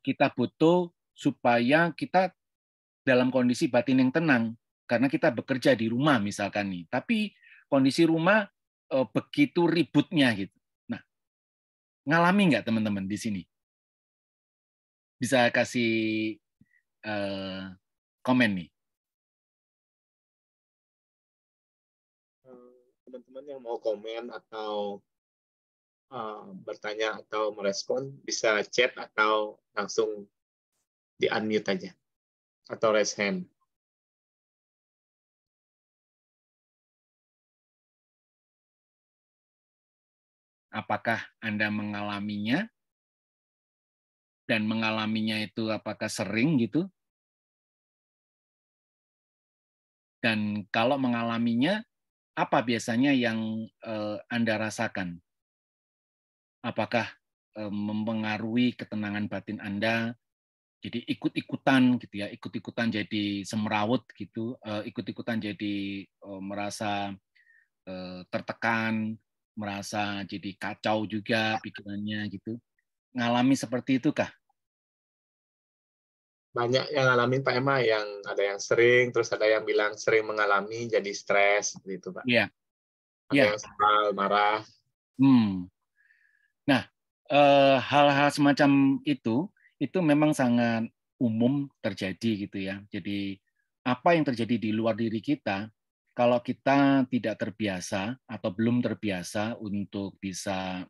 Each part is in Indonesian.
Kita butuh supaya kita dalam kondisi batin yang tenang, karena kita bekerja di rumah misalkan nih. Tapi kondisi rumah begitu ributnya gitu. Nah, ngalami nggak teman-teman di sini? Bisa kasih komen nih. Teman-teman yang mau komen atau bertanya atau merespon bisa chat atau langsung di unmute aja atau raise hand. Apakah Anda mengalaminya? Dan mengalaminya itu apakah sering gitu? Dan kalau mengalaminya, apa biasanya yang Anda rasakan? Apakah mempengaruhi ketenangan batin Anda? Jadi ikut-ikutan gitu ya, ikut-ikutan jadi semrawut gitu, ikut-ikutan jadi merasa tertekan, merasa jadi kacau juga pikirannya gitu. Ngalami seperti itu kah? Banyak yang ngalamin Pak Emma, yang ada yang sering, terus ada yang bilang sering mengalami jadi stres gitu Pak. Iya. Ada Ya. yang sebal, marah. Nah, hal-hal semacam itu memang sangat umum terjadi gitu ya. Jadi apa yang terjadi di luar diri kita, kalau kita tidak terbiasa atau belum terbiasa untuk bisa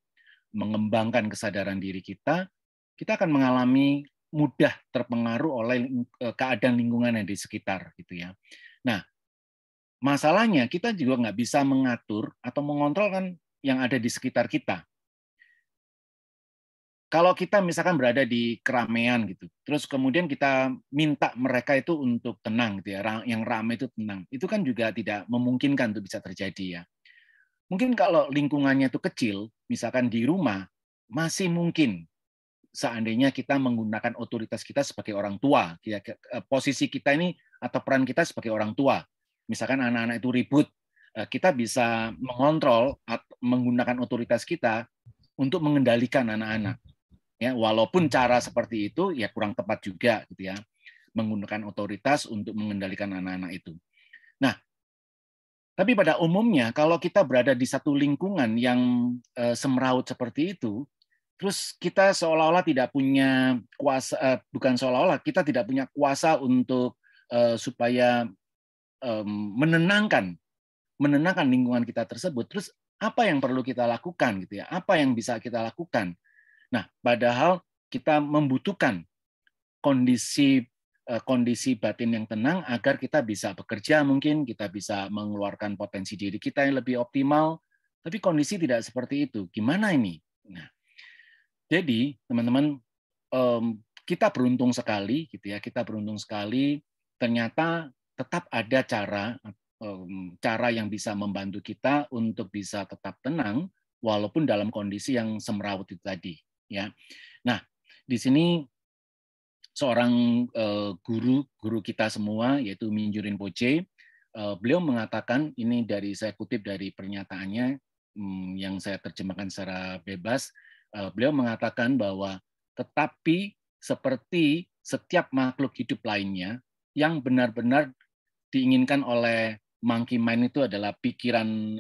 mengembangkan kesadaran diri kita akan mengalami mudah terpengaruh oleh keadaan lingkungan yang di sekitar gitu ya. Nah, masalahnya kita juga nggak bisa mengatur atau mengontrol kan yang ada di sekitar kita. Kalau kita misalkan berada di keramaian gitu, terus kemudian kita minta mereka itu untuk tenang gitu ya, yang ramai itu tenang, itu kan juga tidak memungkinkan untuk bisa terjadi ya. Mungkin kalau lingkungannya itu kecil, misalkan di rumah, masih mungkin seandainya kita menggunakan otoritas kita sebagai orang tua, posisi kita ini atau peran kita sebagai orang tua. Misalkan anak-anak itu ribut, kita bisa mengontrol menggunakan otoritas kita untuk mengendalikan anak-anak. Ya, walaupun cara seperti itu ya kurang tepat juga gitu ya, menggunakan otoritas untuk mengendalikan anak-anak itu. Nah, tapi pada umumnya kalau kita berada di satu lingkungan yang semraut seperti itu, terus kita seolah-olah tidak punya kuasa, bukan seolah-olah, kita tidak punya kuasa untuk supaya menenangkan lingkungan kita tersebut. Terus apa yang perlu kita lakukan gitu ya? Apa yang bisa kita lakukan? Nah, padahal kita membutuhkan kondisi kondisi batin yang tenang agar kita bisa bekerja, mungkin kita bisa mengeluarkan potensi diri kita yang lebih optimal. Tapi kondisi tidak seperti itu. Gimana ini? Nah, jadi teman-teman, kita beruntung sekali gitu ya. Kita beruntung sekali. Ternyata tetap ada cara yang bisa membantu kita untuk bisa tetap tenang walaupun dalam kondisi yang semrawut itu tadi. Ya. Nah, di sini seorang guru kita semua, yaitu Minju Rinpoche, beliau mengatakan, ini saya kutip dari pernyataannya yang saya terjemahkan secara bebas, beliau mengatakan bahwa tetapi seperti setiap makhluk hidup lainnya, yang benar-benar diinginkan oleh monkey mind itu adalah pikiran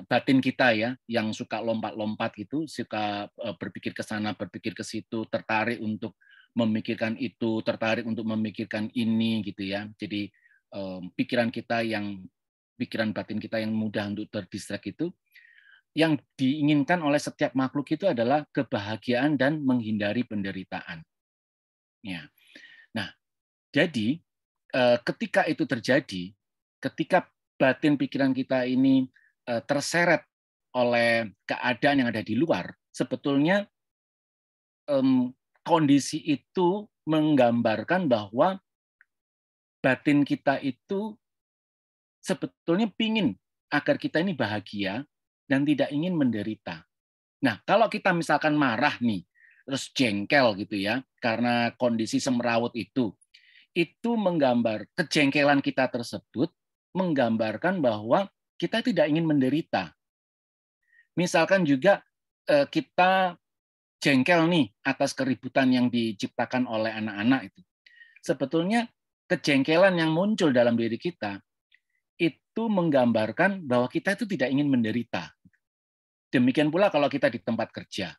batin kita ya, yang suka lompat-lompat gitu, suka berpikir ke sana, berpikir ke situ, tertarik untuk memikirkan itu, tertarik untuk memikirkan ini gitu ya. Jadi pikiran batin kita yang mudah untuk terdistrak itu, yang diinginkan oleh setiap makhluk itu adalah kebahagiaan dan menghindari penderitaan. Ya. Nah, jadi ketika itu terjadi, ketika batin pikiran kita ini terseret oleh keadaan yang ada di luar, sebetulnya kondisi itu menggambarkan bahwa batin kita itu sebetulnya pingin agar kita ini bahagia dan tidak ingin menderita. Nah, kalau kita misalkan marah nih, terus jengkel gitu ya, karena kondisi semrawut itu menggambar kejengkelan kita tersebut menggambarkan bahwa kita tidak ingin menderita. Misalkan juga kita jengkel nih atas keributan yang diciptakan oleh anak-anak itu. Sebetulnya kejengkelan yang muncul dalam diri kita itu menggambarkan bahwa kita itu tidak ingin menderita. Demikian pula kalau kita di tempat kerja,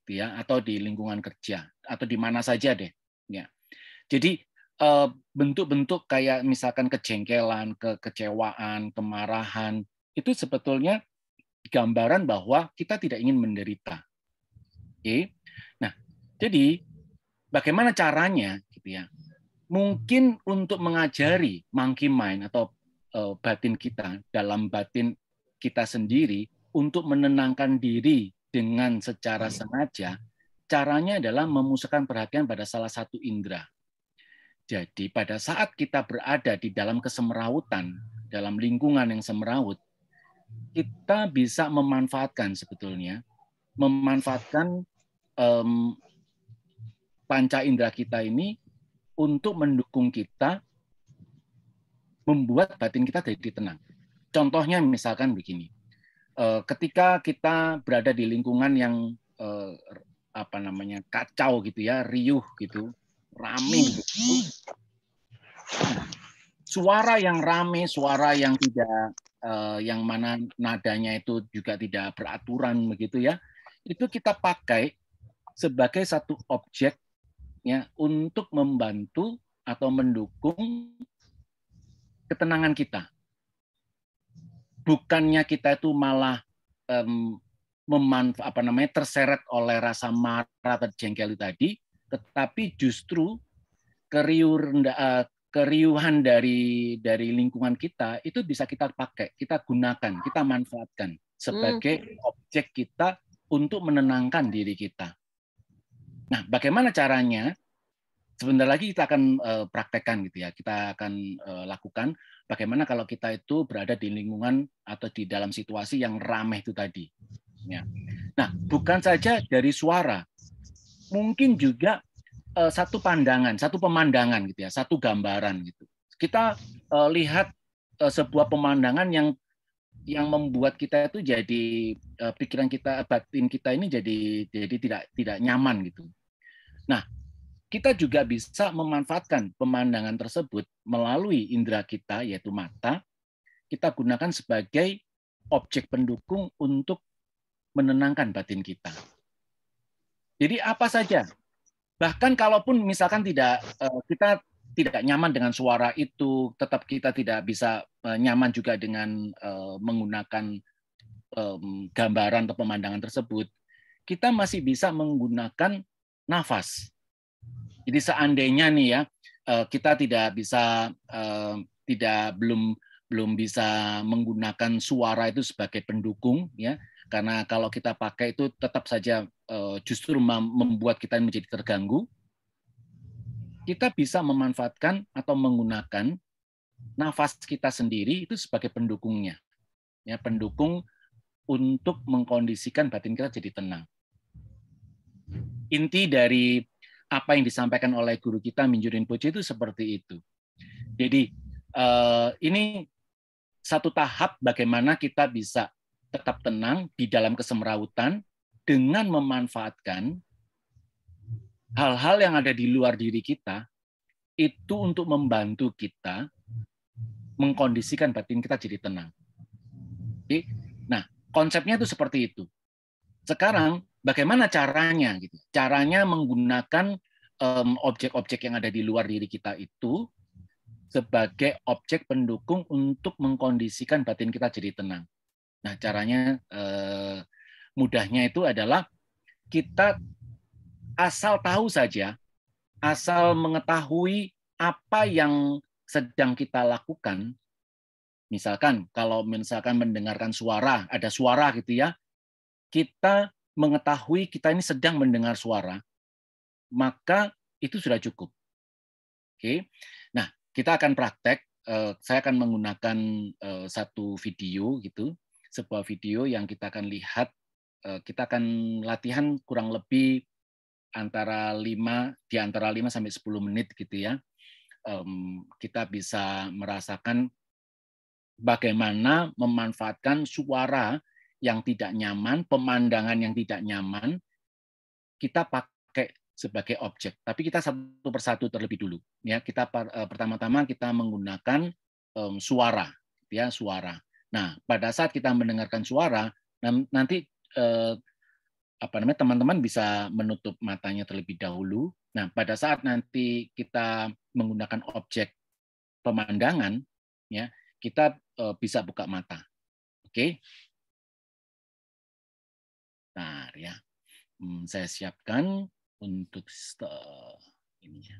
ya, atau di lingkungan kerja, atau di mana saja deh. Ya. Jadi bentuk-bentuk kayak misalkan kejengkelan, kekecewaan, kemarahan, itu sebetulnya gambaran bahwa kita tidak ingin menderita. Oke. Nah, jadi bagaimana caranya, gitu ya? Mungkin untuk mengajari monkey mind atau batin kita, dalam batin kita sendiri untuk menenangkan diri dengan secara sengaja, caranya adalah memusatkan perhatian pada salah satu indera. Jadi pada saat kita berada di dalam kesemerawutan, dalam lingkungan yang semerawut, kita bisa memanfaatkan sebetulnya, memanfaatkan panca indera kita ini untuk mendukung kita, membuat batin kita jadi tenang. Contohnya misalkan begini, ketika kita berada di lingkungan yang kacau gitu ya, riuh gitu, rame gitu, suara yang rame, suara yang tidak, yang mana nadanya itu juga tidak beraturan begitu ya, itu kita pakai sebagai satu objek ya untuk membantu atau mendukung ketenangan kita. Bukannya kita itu malah terseret oleh rasa marah atau jengkel tadi, tetapi justru keriuhan dari lingkungan kita itu bisa kita pakai, kita gunakan, kita manfaatkan sebagai objek kita untuk menenangkan diri kita. Nah, bagaimana caranya? Sebentar lagi kita akan praktekkan gitu ya. Kita akan lakukan bagaimana kalau kita itu berada di lingkungan atau di dalam situasi yang ramai itu tadi. Ya. Nah, bukan saja dari suara, mungkin juga satu pandangan, satu pemandangan gitu ya, satu gambaran gitu. Kita lihat sebuah pemandangan yang membuat kita itu jadi pikiran kita, batin kita ini jadi tidak nyaman gitu. Nah, kita juga bisa memanfaatkan pemandangan tersebut melalui indera kita, yaitu mata, kita gunakan sebagai objek pendukung untuk menenangkan batin kita. Jadi apa saja, bahkan kalaupun misalkan kita tidak nyaman dengan suara itu, tetap kita tidak bisa nyaman juga dengan menggunakan gambaran atau pemandangan tersebut, kita masih bisa menggunakan nafas. Jadi seandainya nih ya kita tidak bisa belum bisa menggunakan suara itu sebagai pendukung ya, karena kalau kita pakai itu tetap saja justru membuat kita menjadi terganggu. Kita bisa memanfaatkan atau menggunakan nafas kita sendiri itu sebagai pendukungnya, ya, pendukung untuk mengkondisikan batin kita jadi tenang. Inti dari apa yang disampaikan oleh guru kita Mingyur Rinpoche itu seperti itu. Jadi ini satu tahap bagaimana kita bisa tetap tenang di dalam kesemerawutan dengan memanfaatkan hal-hal yang ada di luar diri kita itu untuk membantu kita mengkondisikan batin kita jadi tenang. Oke? Nah, konsepnya itu seperti itu. Sekarang bagaimana caranya gitu? Caranya menggunakan objek-objek yang ada di luar diri kita itu sebagai objek pendukung untuk mengkondisikan batin kita jadi tenang. Nah, caranya mudahnya itu adalah kita asal tahu saja, asal mengetahui apa yang sedang kita lakukan. Misalkan kalau mendengarkan suara, ada suara gitu ya, kita mengetahui kita ini sedang mendengar suara, maka itu sudah cukup. Oke. Nah, kita akan praktek. Saya akan menggunakan satu video gitu, sebuah video yang kita akan lihat. Kita akan latihan kurang lebih antara 5 sampai 10 menit gitu ya. Kita bisa merasakan bagaimana memanfaatkan suara yang tidak nyaman, pemandangan yang tidak nyaman, kita pakai sebagai objek, tapi kita satu persatu terlebih dulu. Ya, kita pertama-tama kita menggunakan suara, ya suara. Nah, pada saat kita mendengarkan suara, nanti teman-teman bisa menutup matanya terlebih dahulu. Nah, pada saat nanti kita menggunakan objek pemandangan, ya kita bisa buka mata. Oke? Nah, ya, saya siapkan untuk ininya.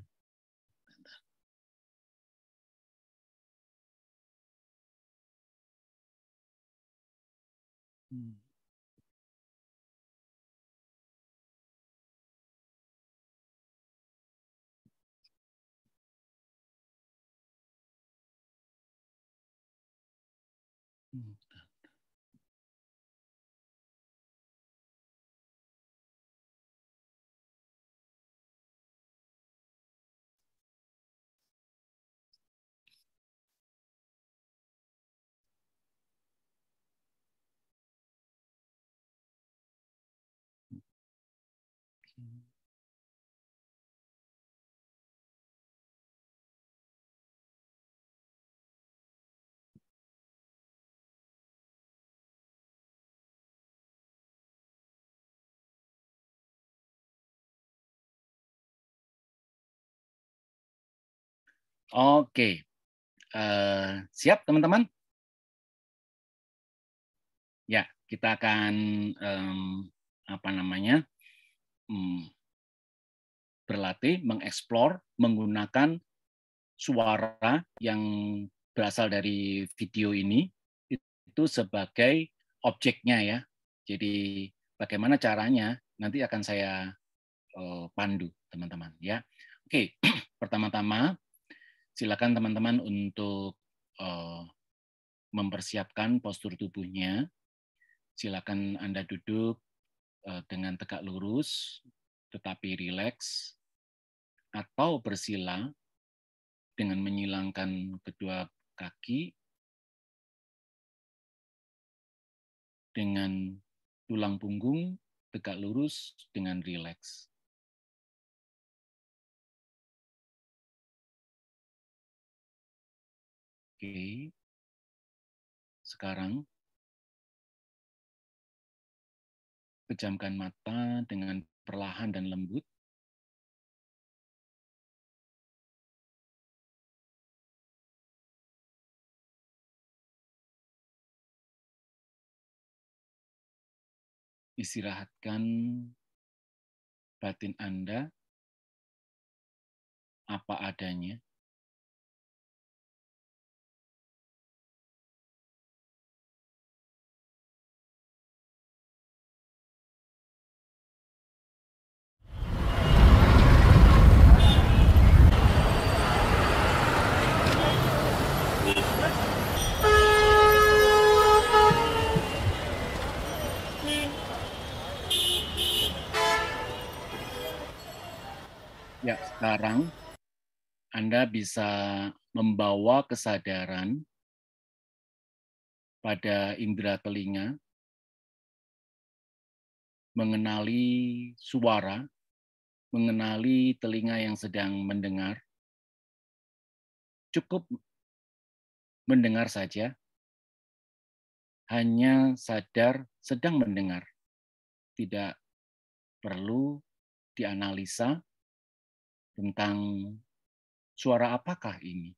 Oke, siap teman-teman? Ya, kita akan berlatih mengeksplor menggunakan suara yang berasal dari video ini itu sebagai objeknya ya. Jadi bagaimana caranya nanti akan saya pandu teman-teman ya. Oke, pertama-tama silakan teman-teman untuk mempersiapkan postur tubuhnya. Silakan Anda duduk dengan tegak lurus tetapi rileks atau bersila dengan menyilangkan kedua kaki dengan tulang punggung tegak lurus dengan rileks. Oke. Sekarang pejamkan mata dengan perlahan dan lembut. Istirahatkan batin Anda apa adanya. Ya, sekarang Anda bisa membawa kesadaran pada indera telinga, mengenali suara, mengenali telinga yang sedang mendengar. Cukup mendengar saja, hanya sadar sedang mendengar. Tidak perlu dianalisa tentang suara apakah ini.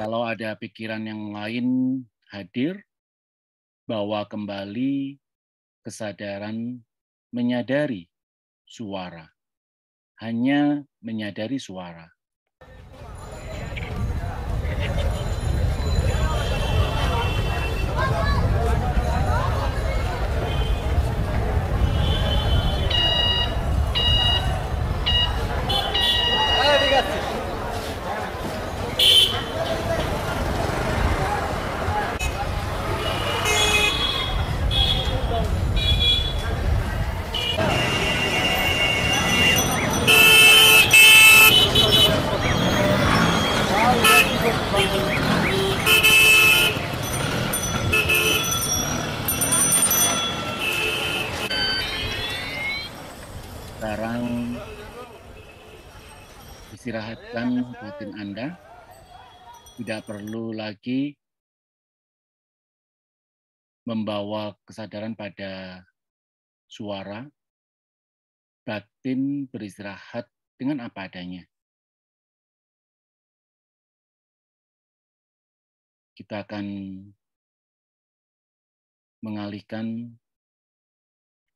Kalau ada pikiran yang lain hadir, bawa kembali kesadaran menyadari suara. hanya menyadari suara. Sekarang istirahatkan batin Anda. Tidak perlu lagi membawa kesadaran pada suara. Batin beristirahat dengan apa adanya. Kita akan mengalihkan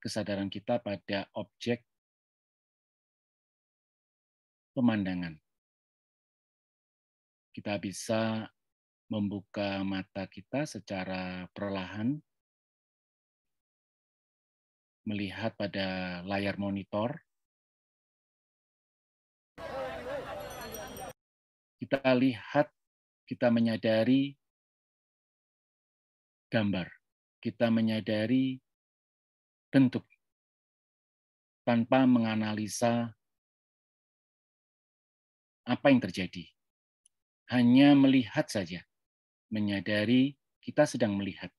kesadaran kita pada objek pemandangan. Kita bisa membuka mata kita secara perlahan, melihat pada layar monitor. Kita lihat, kita menyadari gambar, kita menyadari bentuk, tanpa menganalisa apa yang terjadi. Hanya melihat saja, menyadari kita sedang melihat.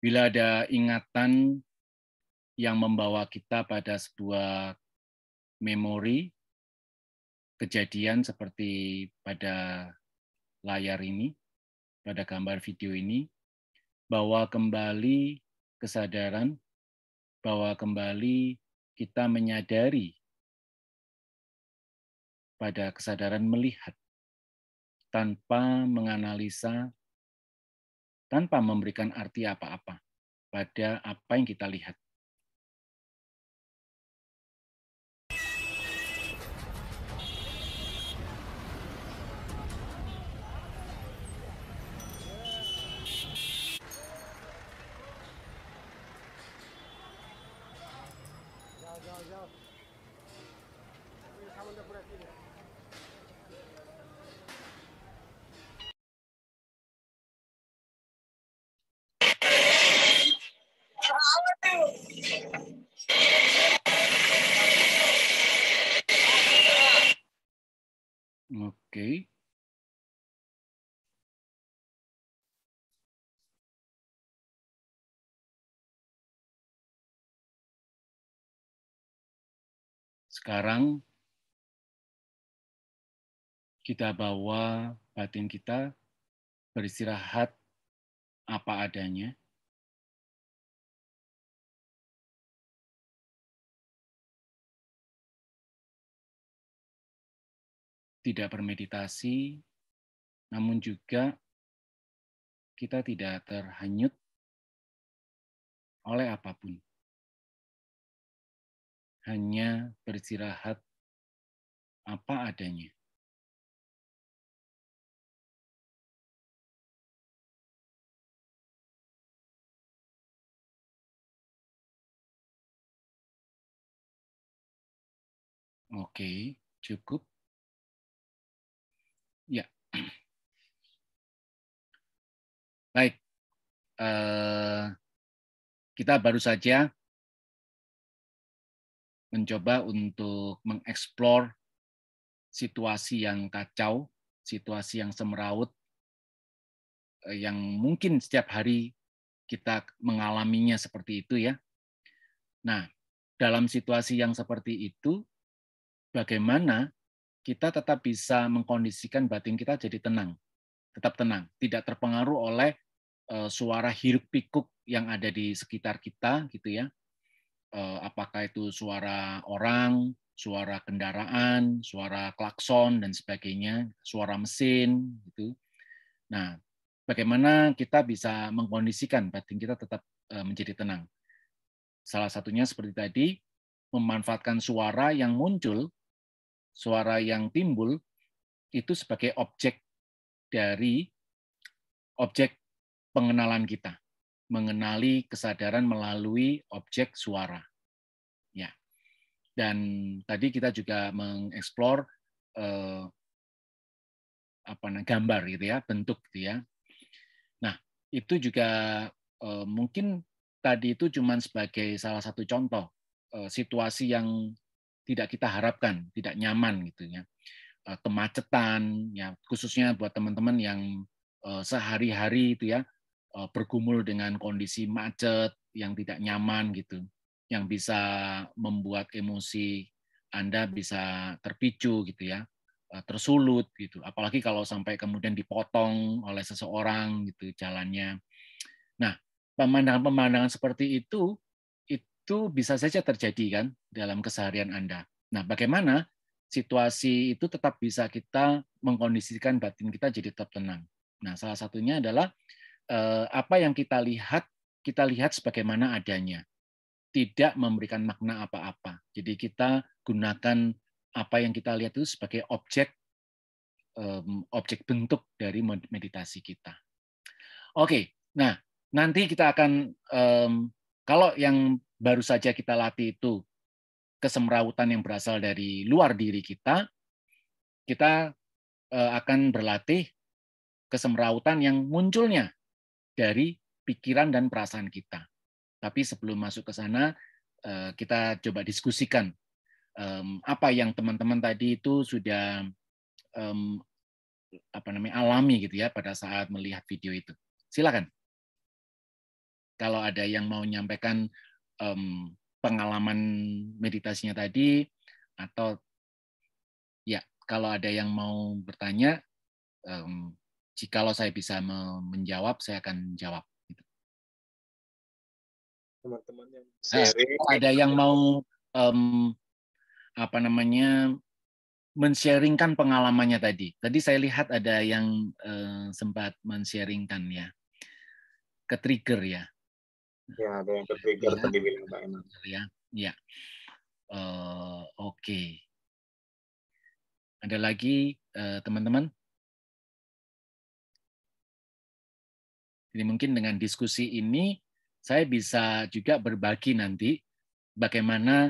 Bila ada ingatan yang membawa kita pada sebuah memori, kejadian seperti pada layar ini, pada gambar video ini, bawa kembali kesadaran, bawa kembali kita menyadari pada kesadaran melihat, tanpa menganalisa, tanpa memberikan arti apa-apa pada apa yang kita lihat. Oke. Sekarang kita bawa batin kita beristirahat apa adanya. Tidak bermeditasi, namun juga kita tidak terhanyut oleh apapun. Hanya beristirahat apa adanya. Oke, cukup. Ya. Baik. Kita baru saja mencoba untuk mengeksplor situasi yang kacau, situasi yang semeraut, yang mungkin setiap hari kita mengalaminya seperti itu ya. Nah, dalam situasi yang seperti itu, bagaimana kita tetap bisa mengkondisikan batin kita jadi tenang, tetap tenang, tidak terpengaruh oleh suara hiruk-pikuk yang ada di sekitar kita, gitu ya. Apakah itu suara orang, suara kendaraan, suara klakson dan sebagainya, suara mesin, gitu. Nah, bagaimana kita bisa mengkondisikan batin kita tetap menjadi tenang? Salah satunya seperti tadi, memanfaatkan suara yang muncul, suara yang timbul, itu sebagai objek dari objek pengenalan kita, mengenali kesadaran melalui objek suara. Ya. Dan tadi kita juga mengeksplor gambar gitu ya, bentuk gitu ya. Nah, itu juga mungkin tadi itu cuma sebagai salah satu contoh situasi yang tidak kita harapkan, tidak nyaman gitu ya. Kemacetan, ya khususnya buat teman-teman yang sehari-hari itu ya bergumul dengan kondisi macet yang tidak nyaman gitu, yang bisa membuat emosi Anda bisa terpicu gitu ya, tersulut gitu. Apalagi kalau sampai kemudian dipotong oleh seseorang gitu jalannya. Nah, pemandangan-pemandangan seperti itu bisa saja terjadi kan dalam keseharian Anda. Nah, bagaimana situasi itu tetap bisa kita mengkondisikan batin kita jadi tetap tenang. Nah, salah satunya adalah apa yang kita lihat sebagaimana adanya, tidak memberikan makna apa-apa. Jadi kita gunakan apa yang kita lihat itu sebagai objek bentuk dari meditasi kita. Oke, nah nanti kita akan kalau yang baru saja kita latih itu kesemrawutan yang berasal dari luar diri kita akan berlatih kesemrawutan yang munculnya dari pikiran dan perasaan kita. Tapi sebelum masuk ke sana, kita coba diskusikan apa yang teman-teman tadi itu sudah alami gitu ya pada saat melihat video itu. Silakan. Kalau ada yang mau menyampaikan pengalaman meditasinya tadi, atau ya kalau ada yang mau bertanya, jikalau saya bisa menjawab, saya akan jawab. Teman-teman yang sharing, ada yang mau men-sharingkan pengalamannya tadi. Tadi saya lihat ada yang sempat men-sharingkan ya, ke-trigger ya. Ya, ada yang ke-trigger tadi bilang Mbak Emma. Ya. Oke. Ada lagi teman-teman? Jadi mungkin dengan diskusi ini saya bisa juga berbagi nanti bagaimana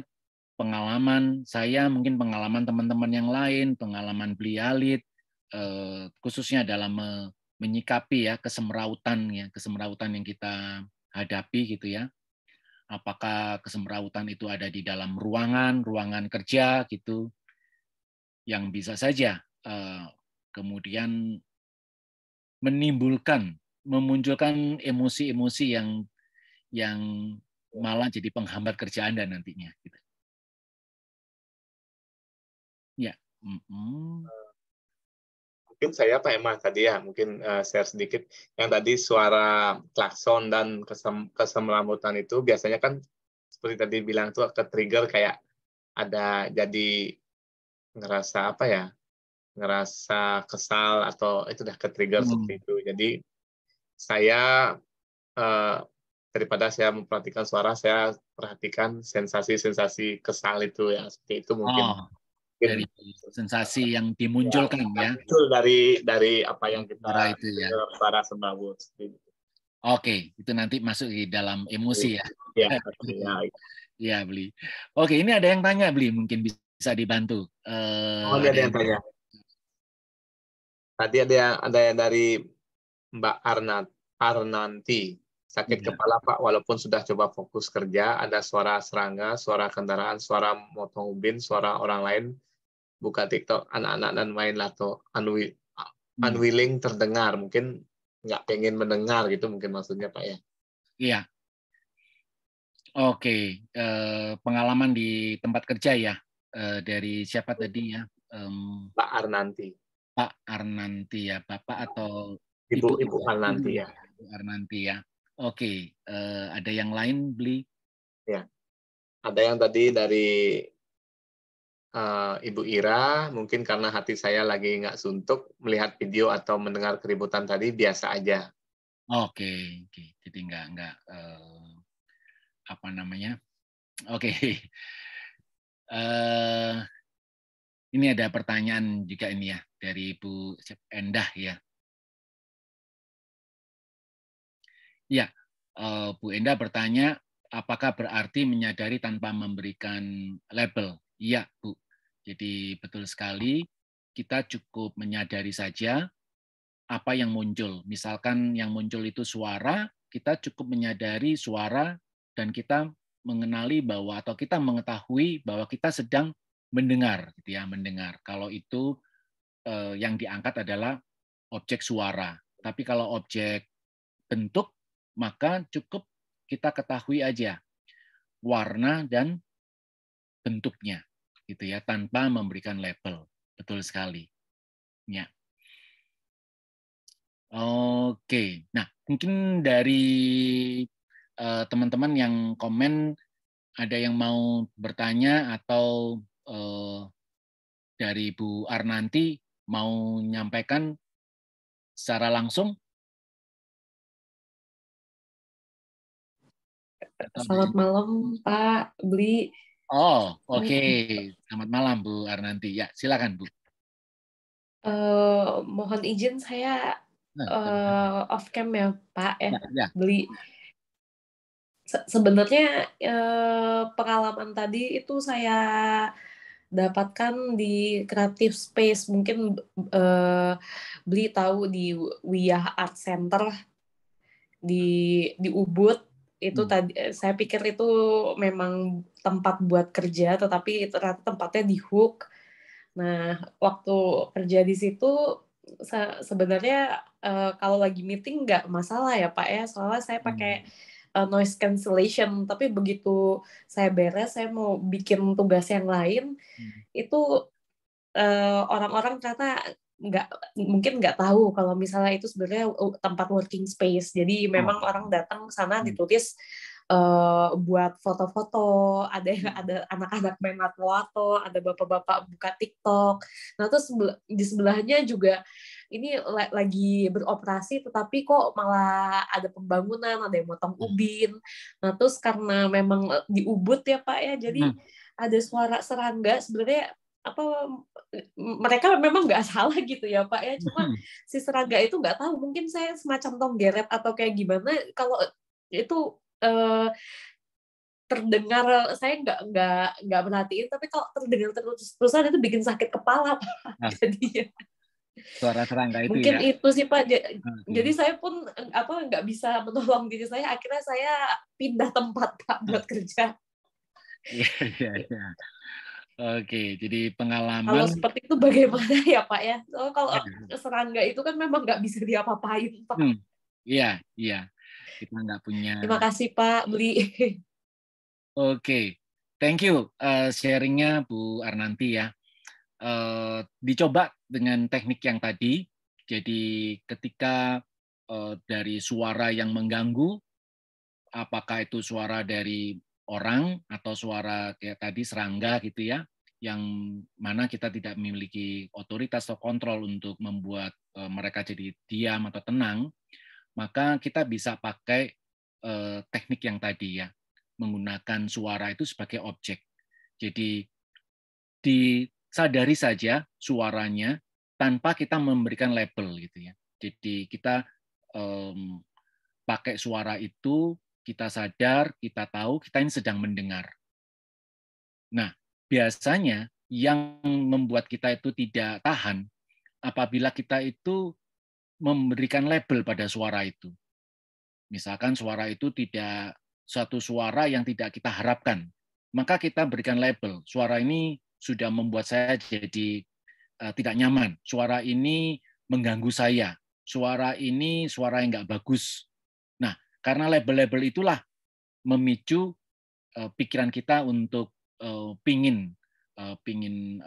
pengalaman saya, mungkin pengalaman teman-teman yang lain, pengalaman Bli Alit, khususnya dalam menyikapi ya kesemrautan yang kita hadapi gitu ya. Apakah kesemrautan itu ada di dalam ruangan kerja gitu, yang bisa saja kemudian memunculkan emosi-emosi yang malah jadi penghambat kerja Anda nantinya. Gitu. Ya. Mungkin saya Pak Emma tadi ya, mungkin share sedikit. Yang tadi suara klakson dan kesemrambutan itu biasanya kan seperti tadi bilang tuh ke-trigger kayak ada jadi ngerasa apa ya, ngerasa kesal atau itu udah ke-trigger seperti itu. Jadi saya daripada saya memperhatikan suara, saya perhatikan sensasi-sensasi kesal itu ya, seperti itu mungkin. Dari sensasi yang dimunculkan ya. Muncul dari apa yang kita itu ya. Suara semrawut. Oke, itu nanti masuk di dalam emosi ya. Ya. Ya, Bli. Oke, ini ada yang tanya, Bli, mungkin bisa dibantu. Ada yang tanya. Tadi ada yang dari Mbak Arnanti. Sakit kepala Pak, walaupun sudah coba fokus kerja, ada suara serangga, suara kendaraan, suara motong ubin, suara orang lain, buka TikTok, anak-anak dan main lato, unwilling terdengar, mungkin nggak pengen mendengar gitu mungkin maksudnya Pak ya. Iya. Oke, pengalaman di tempat kerja ya. dari siapa tadi ya? Pak Arnanti. Pak Arnanti ya, Bapak atau Ibu Ibu Arnanti ya. Ibu Arnanti ya. Oke, ada yang lain, Bli? Ya, ada yang tadi dari Ibu Ira, mungkin karena hati saya lagi nggak suntuk, melihat video atau mendengar keributan tadi biasa aja. Oke. Jadi nggak apa namanya? Oke. Ini ada pertanyaan juga ini ya dari Bu Endah ya. Ya, Bu Endah bertanya, apakah berarti menyadari tanpa memberikan label? Iya, Bu. Jadi betul sekali, kita cukup menyadari saja apa yang muncul. Misalkan yang muncul itu suara, kita cukup menyadari suara dan kita mengenali bahwa atau kita mengetahui bahwa kita sedang mendengar, gitu ya, mendengar. Kalau itu yang diangkat adalah objek suara. Tapi kalau objek bentuk, maka cukup kita ketahui aja warna dan bentuknya, gitu ya, tanpa memberikan label. Betul sekali. Ya. Oke. Nah, mungkin dari teman-teman yang komen ada yang mau bertanya atau dari Bu Arnanti mau menyampaikan secara langsung? Selamat malam, Pak Bli. Oh, oke. Selamat malam, Bu Arnanti. Ya, silakan, Bu. Mohon izin saya off cam ya, Pak Ya. Bli. Sebenarnya pengalaman tadi itu saya dapatkan di Creative Space. Mungkin Bli tahu di Wiyah Art Center di Ubud. Itu tadi saya pikir itu memang tempat buat kerja, tetapi ternyata tempatnya di Hook. Nah, waktu kerja di situ sebenarnya kalau lagi meeting nggak masalah ya Pak ya, soalnya saya pakai noise cancellation. Tapi begitu saya beres, saya mau bikin tugas yang lain, itu orang-orang ternyata mungkin nggak tahu kalau misalnya itu sebenarnya tempat working space. Jadi memang orang datang ke sana ditulis buat foto-foto, ada anak-anak main lato-lato, ada bapak-bapak buka TikTok. Nah, terus di sebelahnya juga ini lagi beroperasi, tetapi kok malah ada pembangunan, ada yang motong ubin. Nah, terus karena memang di Ubud ya Pak ya, jadi ada suara serangga. Sebenarnya mereka memang nggak salah gitu ya Pak ya, cuma si serangga itu nggak tahu, mungkin saya semacam tonggeret atau kayak gimana, kalau itu terdengar, saya nggak merhatiin, tapi kalau terdengar terus-terusan itu bikin sakit kepala Pak. Jadi suara serangga itu mungkin ya. Itu sih Pak. Jadi saya pun nggak bisa menolong diri saya, akhirnya saya pindah tempat Pak buat kerja. Iya. Oke, jadi pengalaman. Kalau seperti itu bagaimana ya Pak ya? So, kalau serangga itu kan memang nggak bisa diapa-apain Pak. Iya. Kita nggak punya. Terima kasih Pak Bli. Oke, thank you sharingnya Bu Arnanti ya. Dicoba dengan teknik yang tadi. Jadi ketika dari suara yang mengganggu, apakah itu suara dari orang atau suara kayak tadi serangga gitu ya, yang mana kita tidak memiliki otoritas atau kontrol untuk membuat mereka jadi diam atau tenang, maka kita bisa pakai teknik yang tadi ya, menggunakan suara itu sebagai objek. Jadi disadari saja suaranya tanpa kita memberikan label gitu ya. Jadi kita pakai suara itu, kita sadar, kita tahu kita ini sedang mendengar. Nah, biasanya yang membuat kita itu tidak tahan apabila kita itu memberikan label pada suara itu. Misalkan suara itu tidak suatu suara yang tidak kita harapkan, maka kita berikan label. Suara ini sudah membuat saya jadi tidak nyaman. Suara ini mengganggu saya. Suara ini suara yang nggak bagus. Nah, karena label-label itulah memicu pikiran kita untuk pingin pingin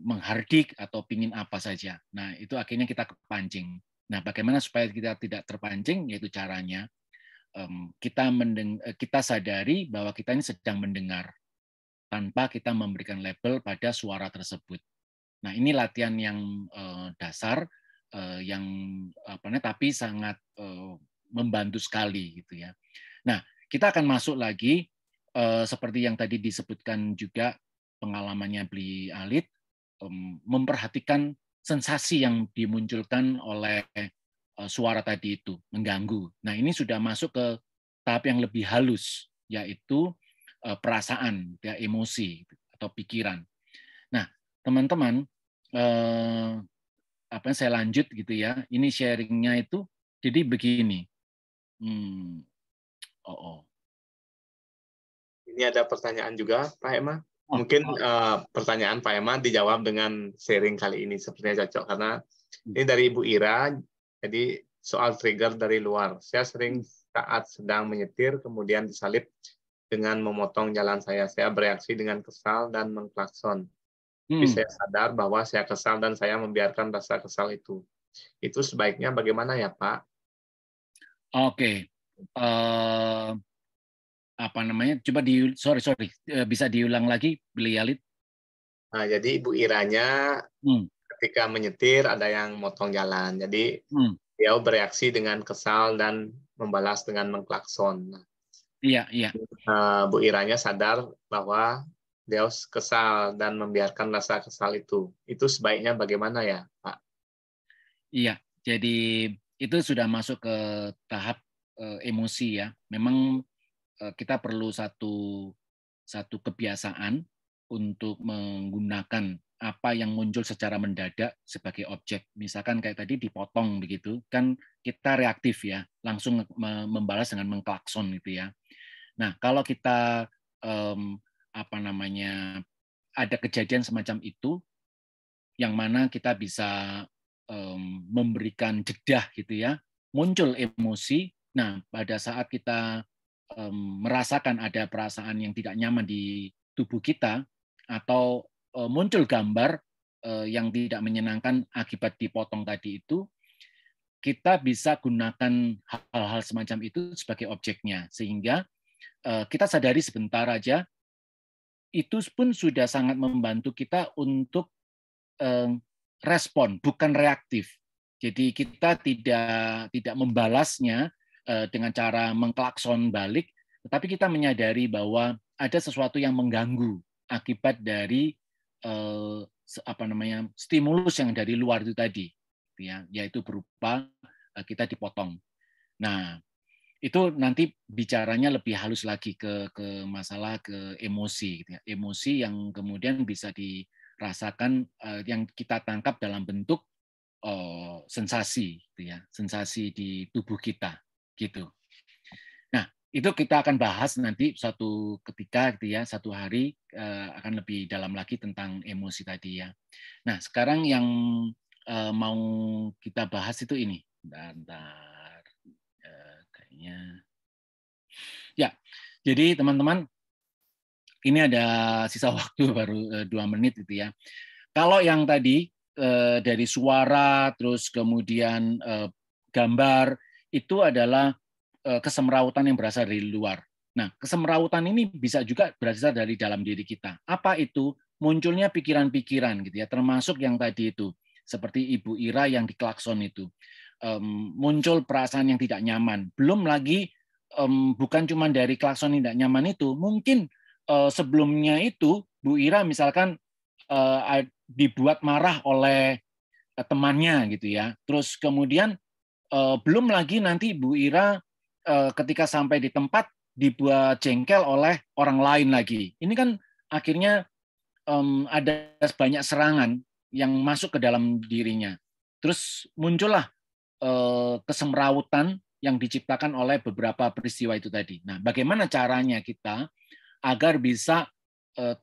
menghardik atau pingin apa saja. Nah, itu akhirnya kita kepancing. Nah, bagaimana supaya kita tidak terpancing? Yaitu caranya kita sadari bahwa kita ini sedang mendengar tanpa kita memberikan label pada suara tersebut. Nah, ini latihan yang dasar yang tapi sangat membantu sekali gitu ya. Nah, kita akan masuk lagi seperti yang tadi disebutkan juga pengalamannya Bli Alit, memperhatikan sensasi yang dimunculkan oleh suara tadi itu, mengganggu. Nah, ini sudah masuk ke tahap yang lebih halus, yaitu perasaan, ya, emosi atau pikiran. Nah, teman-teman, saya lanjut gitu ya. Ini sharingnya itu, jadi begini. Ini ada pertanyaan juga, Pak Emma. Mungkin pertanyaan Pak Emma dijawab dengan sharing kali ini sepertinya cocok karena ini dari Ibu Ira. Jadi soal trigger dari luar. Saya sering saat sedang menyetir kemudian disalip dengan memotong jalan saya. Saya bereaksi dengan kesal dan mengklakson. Tapi saya sadar bahwa saya kesal dan saya membiarkan rasa kesal itu. Itu sebaiknya bagaimana ya, Pak? Oke. Coba bisa diulang lagi, Bli Alit. Nah, jadi Ibu Iranya ketika menyetir ada yang motong jalan. Jadi dia bereaksi dengan kesal dan membalas dengan mengklakson. Iya. Bu Iranya sadar bahwa dia kesal dan membiarkan rasa kesal itu. Itu sebaiknya bagaimana ya, Pak? Iya, jadi itu sudah masuk ke tahap emosi ya. Memang kita perlu satu kebiasaan untuk menggunakan apa yang muncul secara mendadak sebagai objek. Misalkan kayak tadi dipotong begitu, kan kita reaktif ya, langsung membalas dengan mengklakson gitu ya. Nah, kalau kita ada kejadian semacam itu, yang mana kita bisa memberikan jedah gitu ya, muncul emosi. Nah, pada saat kita merasakan ada perasaan yang tidak nyaman di tubuh kita atau muncul gambar yang tidak menyenangkan akibat dipotong tadi itu, kita bisa gunakan hal-hal semacam itu sebagai objeknya sehingga kita sadari sebentar aja, itu pun sudah sangat membantu kita untuk respon, bukan reaktif. Jadi kita tidak membalasnya dengan cara mengklakson balik, tetapi kita menyadari bahwa ada sesuatu yang mengganggu akibat dari stimulus yang dari luar itu tadi, ya, yaitu berupa kita dipotong. Nah, itu nanti bicaranya lebih halus lagi ke masalah ke emosi, gitu ya. Emosi yang kemudian bisa dirasakan yang kita tangkap dalam bentuk sensasi, gitu ya, sensasi di tubuh kita, gitu. Nah, itu kita akan bahas nanti suatu ketika, gitu ya, satu hari akan lebih dalam lagi tentang emosi tadi ya. Nah, sekarang yang mau kita bahas itu ini, bentar, kayaknya, ya. Jadi teman-teman, ini ada sisa waktu baru 2 menit gitu ya. Kalau yang tadi dari suara, terus kemudian gambar, itu adalah kesemrautan yang berasal dari luar. Nah, kesemrautan ini bisa juga berasal dari dalam diri kita. Apa itu? Munculnya pikiran-pikiran gitu ya, termasuk yang tadi itu, seperti Ibu Ira yang diklakson itu. Muncul perasaan yang tidak nyaman. Belum lagi bukan cuma dari klakson yang tidak nyaman itu, mungkin sebelumnya itu Bu Ira misalkan dibuat marah oleh temannya gitu ya. Terus kemudian belum lagi nanti Bu Ira ketika sampai di tempat dibuat jengkel oleh orang lain lagi. Ini kan akhirnya ada banyak serangan yang masuk ke dalam dirinya. Terus muncullah kesemrautan yang diciptakan oleh beberapa peristiwa itu tadi. Nah, bagaimana caranya kita agar bisa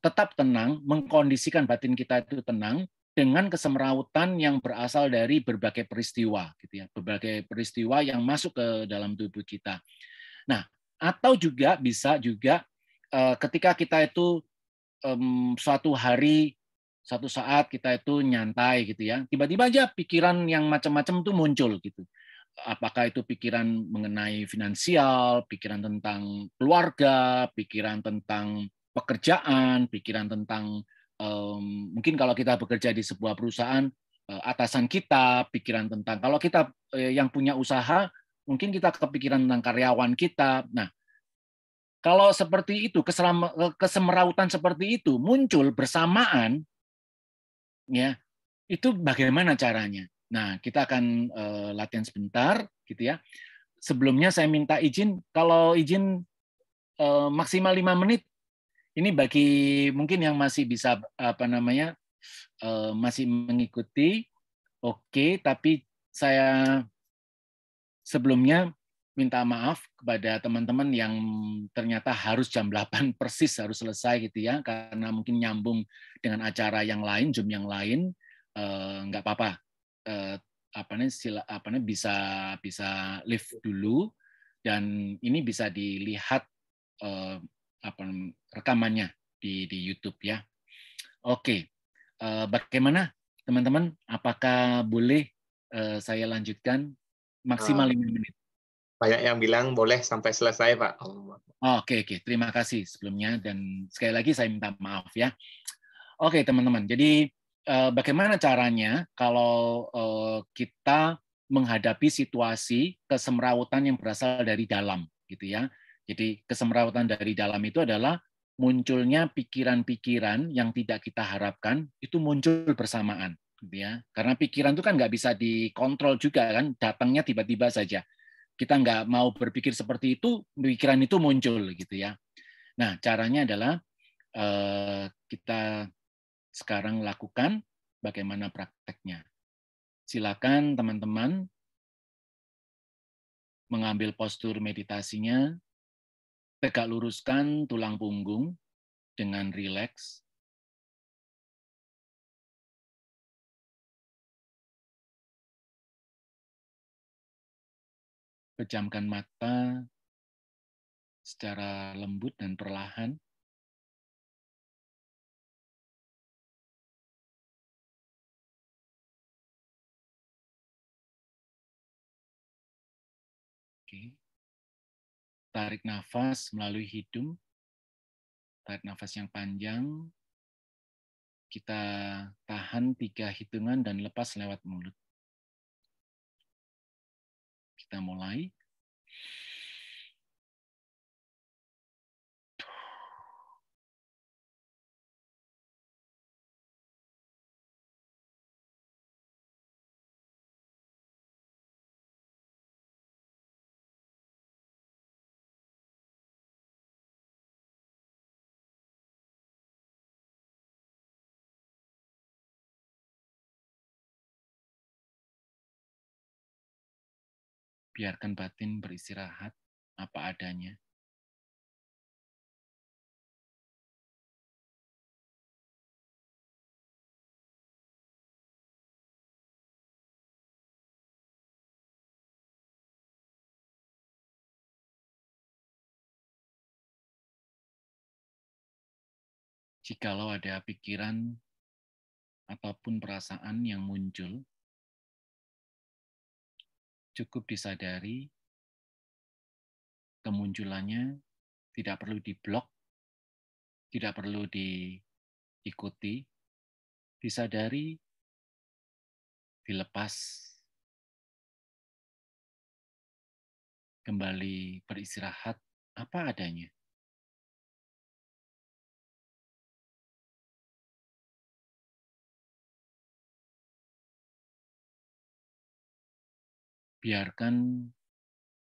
tetap tenang, mengkondisikan batin kita itu tenang dengan kesemrautan yang berasal dari berbagai peristiwa, gitu ya, berbagai peristiwa yang masuk ke dalam tubuh kita. Nah, atau juga bisa juga ketika kita itu suatu hari, suatu saat kita itu nyantai gitu ya, tiba-tiba aja pikiran yang macam-macam tuh muncul gitu. Apakah itu pikiran mengenai finansial, pikiran tentang keluarga, pikiran tentang pekerjaan, pikiran tentang mungkin kalau kita bekerja di sebuah perusahaan, atasan kita, pikiran tentang kalau kita yang punya usaha, mungkin kita kepikiran tentang karyawan kita. Nah, kalau seperti itu, kesemerautan seperti itu muncul bersamaan, ya, itu bagaimana caranya? Nah, kita akan latihan sebentar, gitu ya. Sebelumnya saya minta izin, kalau izin maksimal 5 menit. Ini bagi mungkin yang masih bisa masih mengikuti, oke. Tapi saya sebelumnya minta maaf kepada teman-teman yang ternyata harus jam 8 persis harus selesai gitu ya, karena mungkin nyambung dengan acara yang lain, Zoom yang lain, nggak apa-apa. Bisa live dulu, dan ini bisa dilihat rekamannya di YouTube ya. Oke, bagaimana teman-teman? Apakah boleh saya lanjutkan maksimal 5 menit? Banyak yang bilang boleh sampai selesai, Pak. Oke. Terima kasih sebelumnya, dan sekali lagi saya minta maaf ya. Oke, teman-teman. Jadi bagaimana caranya kalau kita menghadapi situasi kesemrawutan yang berasal dari dalam, gitu ya. Jadi kesemrawutan dari dalam itu adalah munculnya pikiran-pikiran yang tidak kita harapkan itu muncul bersamaan, gitu ya. Karena pikiran itu kan nggak bisa dikontrol juga kan, datangnya tiba-tiba saja. Kita nggak mau berpikir seperti itu, pikiran itu muncul, gitu ya. Nah, caranya adalah kita sekarang lakukan bagaimana prakteknya. Silakan teman-teman mengambil postur meditasinya, tegak luruskan tulang punggung dengan rileks. Pejamkan mata secara lembut dan perlahan. Oke. Tarik nafas melalui hidung. Tarik nafas yang panjang. Kita tahan 3 hitungan dan lepas lewat mulut. Kita mulai. Biarkan batin beristirahat apa adanya. Jikalau ada pikiran ataupun perasaan yang muncul, cukup disadari kemunculannya, tidak perlu diblok, tidak perlu diikuti, disadari, dilepas, kembali beristirahat apa adanya. Biarkan,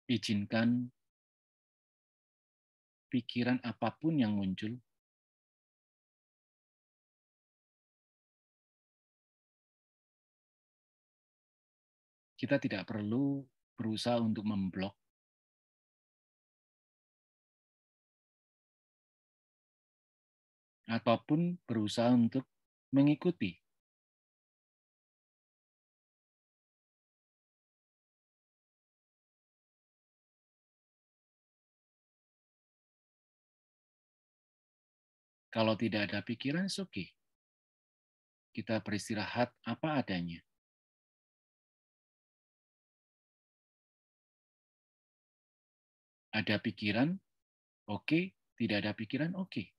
izinkan pikiran apapun yang muncul, kita tidak perlu berusaha untuk memblok, ataupun berusaha untuk mengikuti. Kalau tidak ada pikiran, it's okay. Kita beristirahat apa adanya. Ada pikiran, oke. Tidak ada pikiran, oke.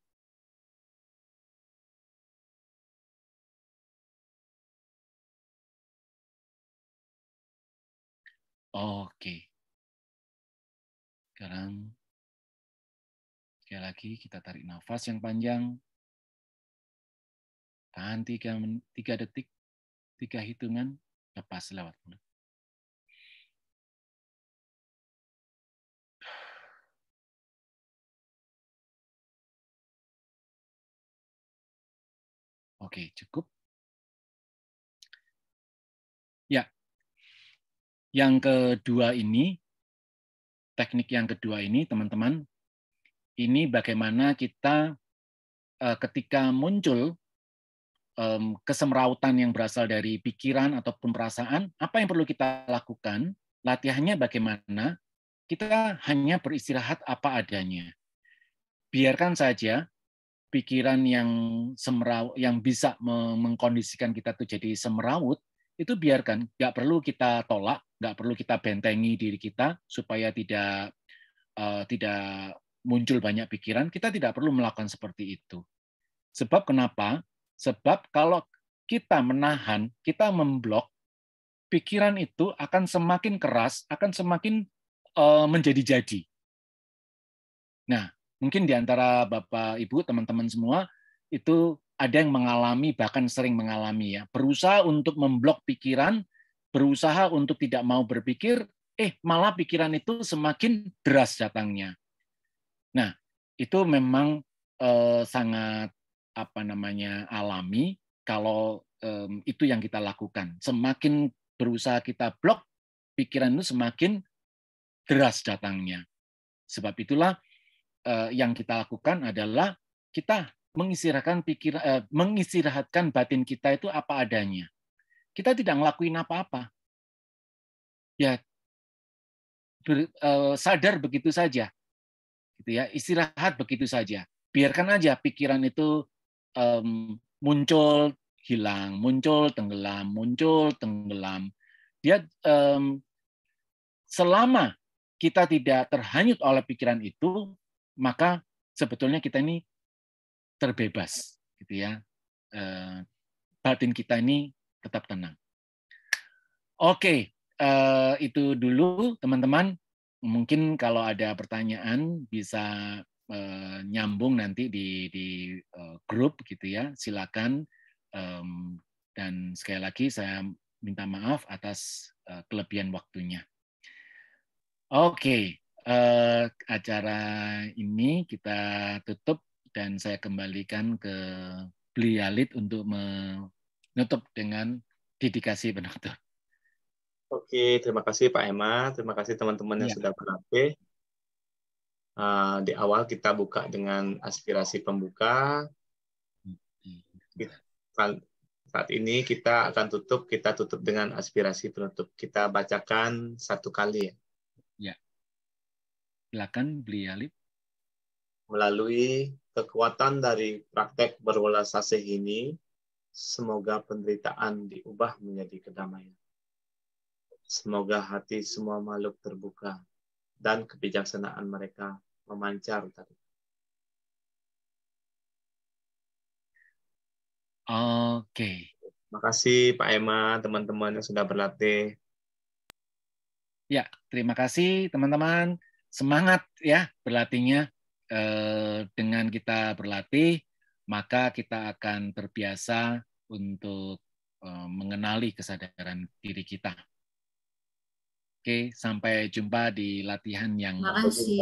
Oke. Sekarang, sekali lagi kita tarik nafas yang panjang. Tahan 3 detik, 3 hitungan, lepas lewat mulut. Oke, cukup. Ya, yang kedua ini, teknik yang kedua ini, teman-teman, ini bagaimana kita ketika muncul kesemrautan yang berasal dari pikiran ataupun perasaan, apa yang perlu kita lakukan? Latihannya bagaimana? Kita hanya beristirahat apa adanya. Biarkan saja pikiran yang semeraut, yang bisa mengkondisikan kita tuh jadi semeraut, itu biarkan, nggak perlu kita tolak, nggak perlu kita bentengi diri kita supaya tidak muncul banyak pikiran. Kita tidak perlu melakukan seperti itu. Sebab kenapa? Sebab kalau kita menahan, kita memblok, pikiran itu akan semakin keras, akan semakin menjadi-jadi. Nah, mungkin di antara Bapak, Ibu, teman-teman semua, itu ada yang mengalami, bahkan sering mengalami, ya, berusaha untuk memblok pikiran, berusaha untuk tidak mau berpikir, malah pikiran itu semakin deras datangnya. Nah, itu memang sangat alami kalau itu yang kita lakukan. Semakin berusaha kita blok, pikiran itu semakin deras datangnya. Sebab itulah yang kita lakukan adalah kita mengistirahatkan batin kita itu apa adanya. Kita tidak ngelakuin apa-apa. Ya, sadar begitu saja. Gitu ya, istirahat begitu saja. Biarkan aja pikiran itu muncul, hilang, muncul, tenggelam, muncul, tenggelam. Dia selama kita tidak terhanyut oleh pikiran itu, maka sebetulnya kita ini terbebas, gitu ya. Batin kita ini tetap tenang. Oke, itu dulu teman-teman. Mungkin kalau ada pertanyaan bisa nyambung nanti di grup gitu ya, silakan. Dan sekali lagi saya minta maaf atas kelebihan waktunya. Oke, acara ini kita tutup dan saya kembalikan ke Bli Halid untuk menutup dengan dedikasi penutup. Oke, terima kasih Pak Emma, terima kasih teman-teman yang sudah berlatih. Di awal kita buka dengan aspirasi pembuka. Saat ini kita tutup dengan aspirasi penutup. Kita bacakan satu kali ya. Ya. Silakan Bli Halid. Melalui kekuatan dari praktek berwelas asih ini, semoga penderitaan diubah menjadi kedamaian. Semoga hati semua makhluk terbuka dan kebijaksanaan mereka memancar tadi. Oke. Terima kasih Pak Emma, teman-teman yang sudah berlatih. Ya, terima kasih teman-teman. Semangat ya berlatihnya. Dengan kita berlatih, maka kita akan terbiasa untuk mengenali kesadaran diri kita. Oke, sampai jumpa di latihan yang Terima kasih.